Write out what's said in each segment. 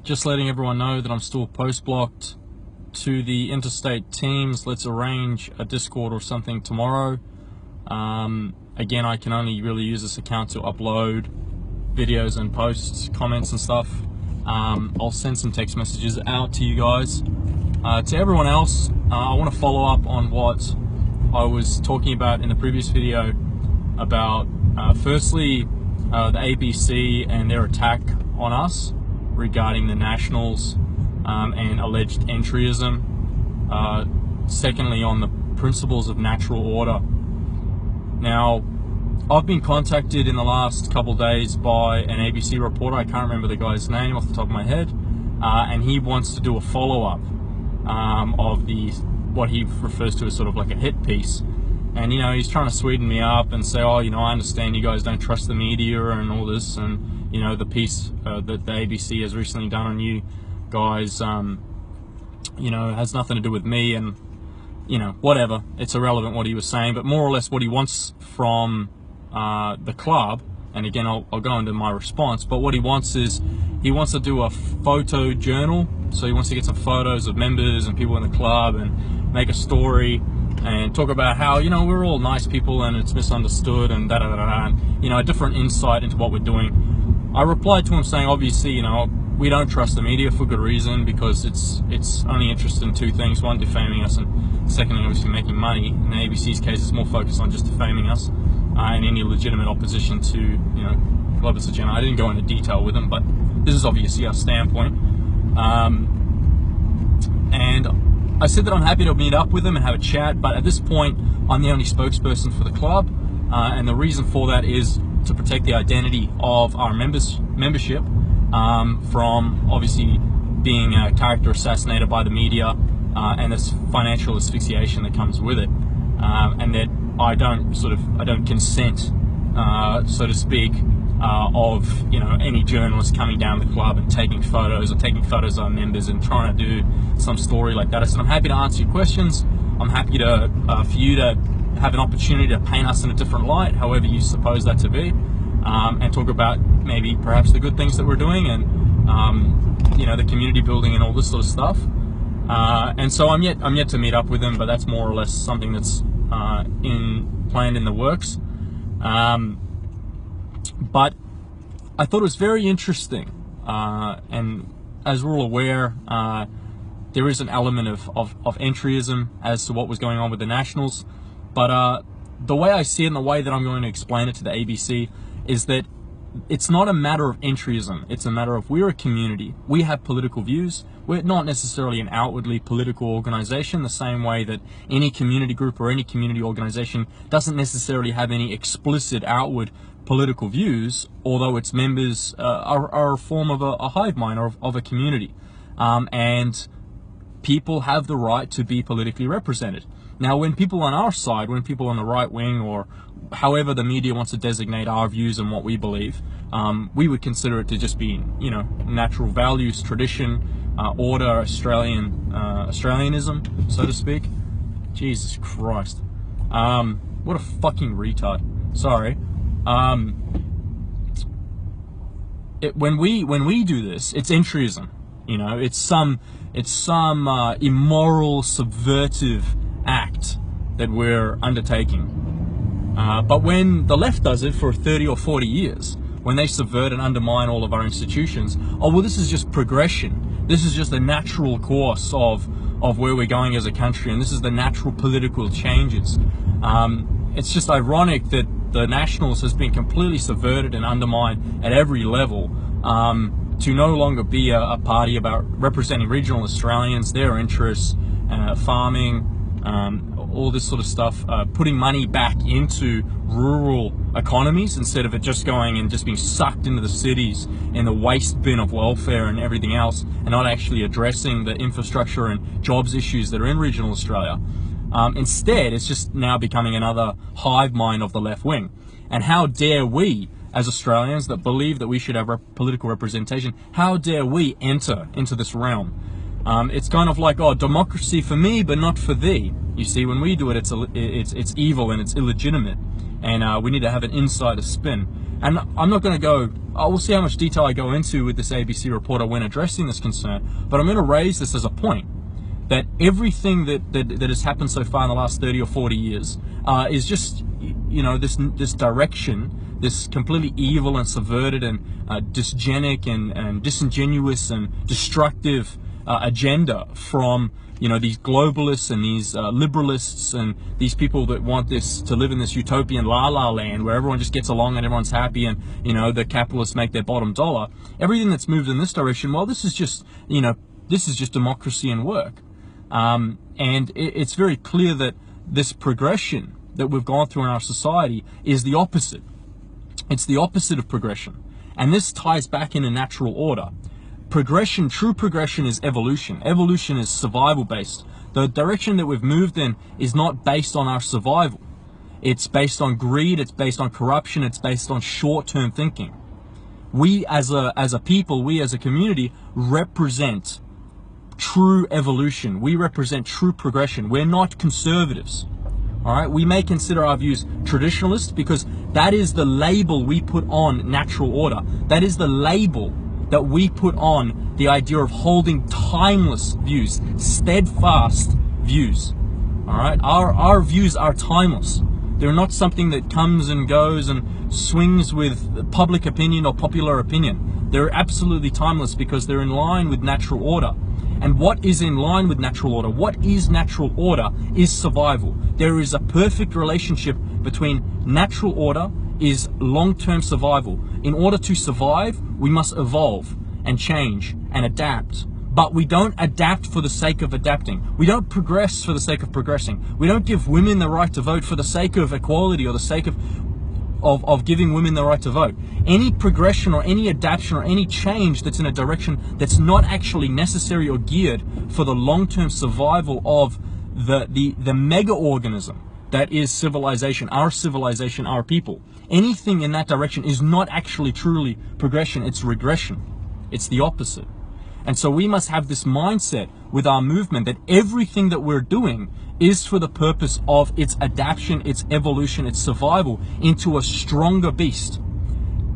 Just letting everyone know that I'm still post-blocked. To the interstate teams, let's arrange a Discord or something tomorrow. Again, I can only really use this account to upload videos and posts, comments and stuff. I'll send some text messages out to you guys. To everyone else, I want to follow up on what I was talking about in the previous video about, firstly, the ABC and their attack on us regarding the Nationals and alleged entryism. Secondly, on the principles of natural order. Now, I've been contacted in the last couple of days by an ABC reporter. I can't remember the guy's name off the top of my head, and he wants to do a follow-up of what he refers to as sort of like a hit piece. And you know, he's trying to sweeten me up and say, oh, you know, I understand you guys don't trust the media and all this, and you know, the piece that the ABC has recently done on you guys, you know, has nothing to do with me, and you know, whatever, it's irrelevant what he was saying. But more or less what he wants from the club, and again, I'll go into my response, but what he wants is, he wants to do a photo journal. So he wants to get some photos of members and people in the club and make a story and talk about how, you know, we're all nice people and it's misunderstood and da-da-da-da, and, you know, a different insight into what we're doing. I replied to him saying, obviously, you know, we don't trust the media for good reason, because it's only interested in two things: one, defaming us, and secondly, obviously, making money. In the ABC's case, it's more focused on just defaming us and any legitimate opposition to, you know, Globalist agenda. I didn't go into detail with him, but this is obviously our standpoint. And I said that I'm happy to meet up with him and have a chat, but at this point, I'm the only spokesperson for the club, and the reason for that is to protect the identity of our membership from obviously being character assassinated by the media and this financial asphyxiation that comes with it, and that I don't consent, so to speak, of, you know, any journalist coming down to the club and taking photos of our members and trying to do some story like that. I said I'm happy to answer your questions. I'm happy to for you to have an opportunity to paint us in a different light, however you suppose that to be, and talk about maybe perhaps the good things that we're doing and you know, the community building and all this sort of stuff. And so I'm yet to meet up with him, but that's more or less something that's planned in the works. But I thought it was very interesting, and as we're all aware, there is an element of entryism as to what was going on with the Nationals. But the way I see it and the way that I'm going to explain it to the ABC is that it's not a matter of entryism. It's a matter of, we're a community. We have political views. We're not necessarily an outwardly political organization, the same way that any community group or any community organization doesn't necessarily have any explicit outward political views, although its members are a form of a hive mind or of a community. And people have the right to be politically represented. Now, when people on our side, when people on the right wing, or however the media wants to designate our views and what we believe, we would consider it to just be, you know, natural values, tradition, order, Australianism, so to speak. Jesus Christ. What a fucking retard. Sorry. When we do this, it's entryism. You know, it's some immoral, subversive act that we're undertaking. But when the left does it for 30 or 40 years, when they subvert and undermine all of our institutions, oh well, this is just progression. This is just the natural course of where we're going as a country, and this is the natural political changes. It's just ironic that the Nationals has been completely subverted and undermined at every level, to no longer be a party about representing regional Australians, their interests, farming, all this sort of stuff, putting money back into rural economies instead of it just going and just being sucked into the cities in the waste bin of welfare and everything else, and not actually addressing the infrastructure and jobs issues that are in regional Australia. Instead, it's just now becoming another hive mind of the left wing. And how dare we, as Australians that believe that we should have political representation, how dare we enter into this realm? It's kind of like, oh, democracy for me, but not for thee. You see, when we do it, it's evil and it's illegitimate. and we need to have an insider spin. And I'm not going to go, we'll see how much detail I go into with this ABC reporter when addressing this concern, but I'm going to raise this as a point, that everything that has happened so far in the last 30 or 40 years is just, this direction, this completely evil and subverted and dysgenic and disingenuous and destructive agenda from these globalists and these liberalists and these people that want this to live in this utopian la-la land where everyone just gets along and everyone's happy and the capitalists make their bottom dollar. Everything that's moved in this direction, well, this is just democracy and work. And it's very clear that this progression that we've gone through in our society is the opposite. It's the opposite of progression. And this ties back in a natural order. Progression, true progression, is evolution. Evolution is survival based. The direction that we've moved in is not based on our survival. It's based on greed, it's based on corruption, it's based on short-term thinking. We as a people, we as a community represent true evolution. We represent true progression. We're not conservatives. All right, we may consider our views traditionalist because that is the label we put on natural order. That is the label that we put on the idea of holding timeless views, steadfast views. All right, our views are timeless. They're not something that comes and goes and swings with public opinion or popular opinion. They're absolutely timeless because they're in line with natural order. And what is in line with natural order? What is natural order is survival. There is a perfect relationship between natural order is long-term survival. In order to survive, we must evolve and change and adapt. But we don't adapt for the sake of adapting. We don't progress for the sake of progressing. We don't give women the right to vote for the sake of equality or the sake of giving women the right to vote. Any progression or any adaptation or any change that's in a direction that's not actually necessary or geared for the long-term survival of the mega organism that is civilization, our people. Anything in that direction is not actually truly progression, it's regression. It's the opposite. And so we must have this mindset with our movement that everything that we're doing is for the purpose of its adaptation, its evolution, its survival into a stronger beast.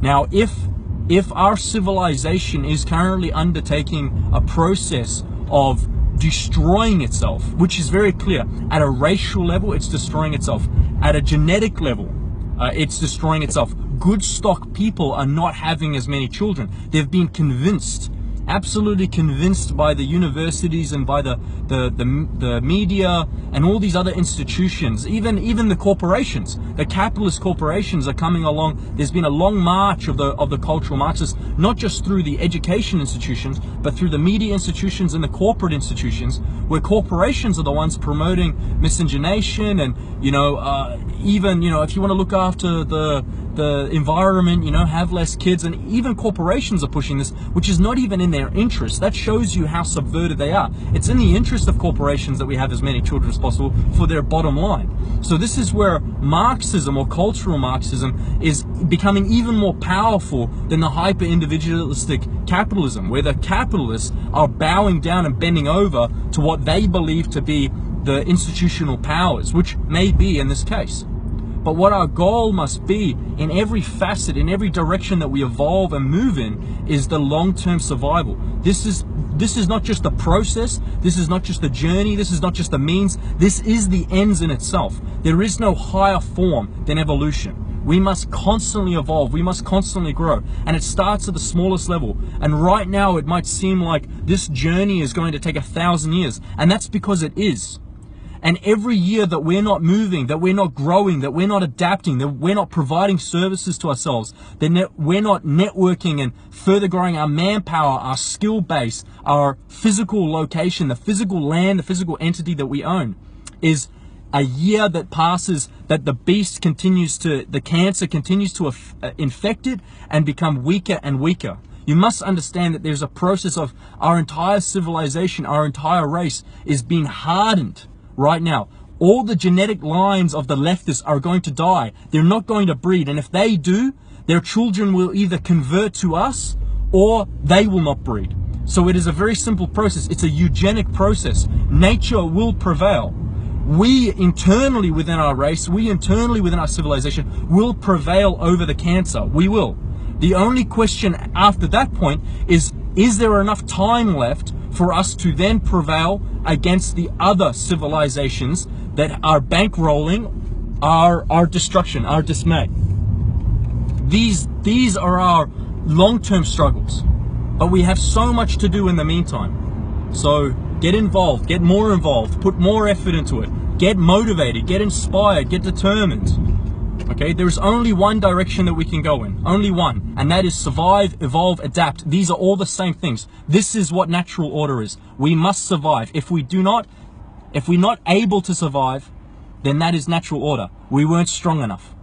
Now, if our civilization is currently undertaking a process of destroying itself, which is very clear, at a racial level, it's destroying itself. At a genetic level, it's destroying itself. Good stock people are not having as many children. They've been convinced, absolutely convinced by the universities and by the media and all these other institutions, even the corporations, the capitalist corporations are coming along. There's been a long march of the cultural Marxists, not just through the education institutions, but through the media institutions and the corporate institutions, where corporations are the ones promoting miscegenation and, even, if you want to look after the environment, have less kids, and even corporations are pushing this, which is not even in their interest. That shows you how subverted they are. It's in the interest of corporations that we have as many children as possible for their bottom line. So this is where Marxism or cultural Marxism is becoming even more powerful than the hyper-individualistic capitalism, where the capitalists are bowing down and bending over to what they believe to be the institutional powers, which may be in this case. But what our goal must be in every facet, in every direction that we evolve and move in, is the long-term survival. This is not just the process, this is not just the journey, this is not just the means, this is the ends in itself. There is no higher form than evolution. We must constantly evolve, we must constantly grow, and it starts at the smallest level. And right now it might seem like this journey is going to take 1,000 years, and that's because it is. And every year that we're not moving, that we're not growing, that we're not adapting, that we're not providing services to ourselves, that we're not networking and further growing our manpower, our skill base, our physical location, the physical land, the physical entity that we own, is a year that passes that the beast continues to, the cancer continues to infect it and become weaker and weaker. You must understand that there's a process of our entire civilization, our entire race is being hardened. Right now, all the genetic lines of the leftists are going to die. They're not going to breed. And if they do, their children will either convert to us or they will not breed. So it is a very simple process. It's a eugenic process. Nature will prevail. we internally within our race, we internally within our civilization will prevail over the cancer. We will. The only question after that point is there enough time left for us to then prevail against the other civilizations that are bankrolling our destruction, our dismay? These are our long-term struggles, but we have so much to do in the meantime. So get involved, get more involved, put more effort into it, get motivated, get inspired, get determined. Okay, there's only one direction that we can go in, only one, and that is survive, evolve, adapt. These are all the same things. This is what natural order is. We must survive. If we're not able to survive, then that is natural order. We weren't strong enough.